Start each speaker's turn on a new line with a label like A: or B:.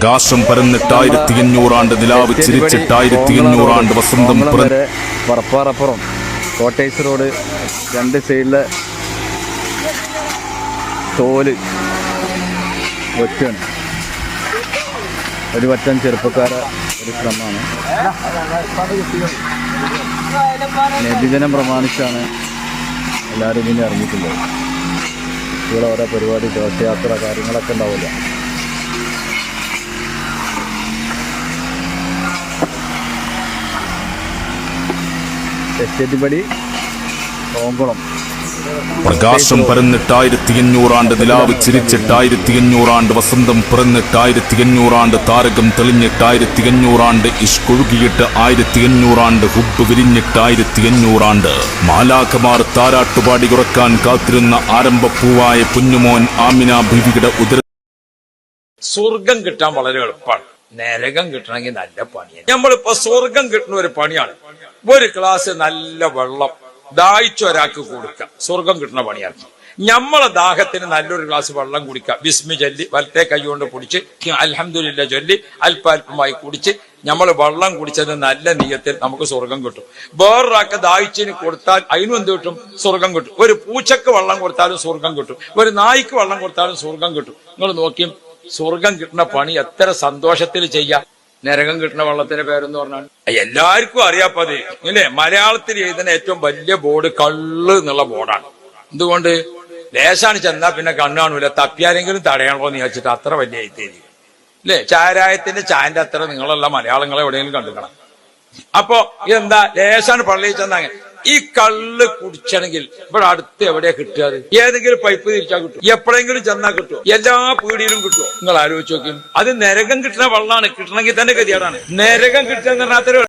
A: പ്രകാശം പരന്നിട്ട് 1500 ആണ്ട് നിലാവ് ചിരിച്ചിട്ട് 1500 ആണ്ട് വസന്തം
B: പറപ്പാറപ്പുറം കോട്ടേഴ്സ് റോഡ് രണ്ട് സൈഡിലെ തോല് വെച്ചാണ് ഒരു പറ്റം ചെറുപ്പക്കാരെ ഒരു ശ്രമമാണ്. നബിദിനം പ്രമാണിച്ചാണ് എല്ലാവരും ഇതിന് ഇറങ്ങിയിട്ടുള്ളത്. ഇവിടെ ഓരോ പരിപാടി ഘോഷയാത്ര കാര്യങ്ങളൊക്കെ ഉണ്ടാവില്ല. എസ്റ്റേറ്റ് പടി ഓങ്കുളം
A: പ്രകാശം പരന്നിട്ട് 1500 ആണ്ട് നിലാവ് ചിരിച്ചിട്ട് 1500 ആണ്ട് വസന്തം പിറന്നിട്ട് 1500 ആണ്ട് താരകം തെളിഞ്ഞിട്ട് 1500 ആണ്ട് ഇഷ്കൊഴുകിയിട്ട് 1500 ആണ്ട് ഹുബ് വിരിഞ്ഞിട്ട് 1500 ആണ്ട് മാലാഖമാർ താരാട്ടുപാടി ഉറക്കാൻ കാത്തിരുന്ന ആരംഭപ്പൂവായ കുഞ്ഞുമോൻ ആമിന ബീവിയുടെ ഉദര.
C: സ്വർഗം കിട്ടാൻ വളരെ എളുപ്പമാണ്, നരകം കിട്ടണമെങ്കിൽ നല്ല പണിയാണ്. നമ്മളിപ്പോ സ്വർഗം കിട്ടുന്ന ഒരു പണിയാണ്. ഒരു ഗ്ലാസ് നല്ല വെള്ളം ദാഹിച്ച ഒരാൾക്ക് കൊടുക്കുക, സ്വർഗം കിട്ടുന്ന പണിയാണ്. നമ്മളെ ദാഹത്തിന് നല്ലൊരു ഗ്ലാസ് വെള്ളം കുടിക്കുക, ബിസ്മി ചൊല്ലി വലത്തെ കൈ കൊണ്ട് കുടിച്ച് അൽഹംദുലില്ലാ ചൊല്ലി അല്പാൽപമായി കുടിച്ച് നമ്മൾ വെള്ളം കുടിച്ചത് നല്ല നീയത്തിൽ നമുക്ക് സ്വർഗം കിട്ടും. വേറൊരാൾക്ക് ദാഹിച്ചിന് കൊടുത്താൽ അതിനും എന്ത് കിട്ടും? സ്വർഗം കിട്ടും. ഒരു പൂച്ചക്ക് വെള്ളം കൊടുത്താലും സ്വർഗം കിട്ടും, ഒരു നായ്ക്ക് വെള്ളം കൊടുത്താലും സ്വർഗം കിട്ടും. നിങ്ങൾ നോക്കിയും സ്വർഗം കിട്ടുന്ന പണി എത്ര സന്തോഷത്തിൽ ചെയ്യാം. നരകം കിട്ടുന്ന വെള്ളത്തിന്റെ പേരെന്ന് പറഞ്ഞാൽ എല്ലാവർക്കും അറിയാപ്പത് ഇല്ലേ? മലയാളത്തിൽ എഴുതുന്ന ഏറ്റവും വലിയ ബോർഡ് കള്ള് എന്നുള്ള ബോർഡാണ്. എന്തുകൊണ്ട്? ലേശാണ് ചെന്നാ പിന്നെ കണ്ണാണൂല, തപ്പിയാരെങ്കിലും തടയണമോ എന്ന് ചോദിച്ചിട്ട് അത്ര വലിയ എഴുത്തേരി അല്ലേ? ചാരായത്തിന്റെ ചായന്റെ അത്ര നിങ്ങളുള്ള മലയാളങ്ങളെ എവിടെയെങ്കിലും കണ്ടുക്കണം. അപ്പൊ ഇതെന്താ? ലേശാണ് പള്ളിയിൽ ചെന്നാ ഈ കള്ള് കുടിച്ചണെങ്കിൽ ഇവിടെ അടുത്ത് എവിടെയാ കിട്ടുക? ഏതെങ്കിലും പൈപ്പ് തിരിച്ചാൽ കിട്ടും, എപ്പോഴെങ്കിലും ചെന്നാ കിട്ടും, എല്ലാ പീടിയിലും കിട്ടും. നിങ്ങൾ ആലോചിച്ച് നോക്കും. അത് നരകം കിട്ടുന്ന വെള്ളമാണ്, കിട്ടണമെങ്കിൽ തന്നെ ഗതിയാടാണ്. നരകം കിട്ടുക എന്ന് പറഞ്ഞാൽ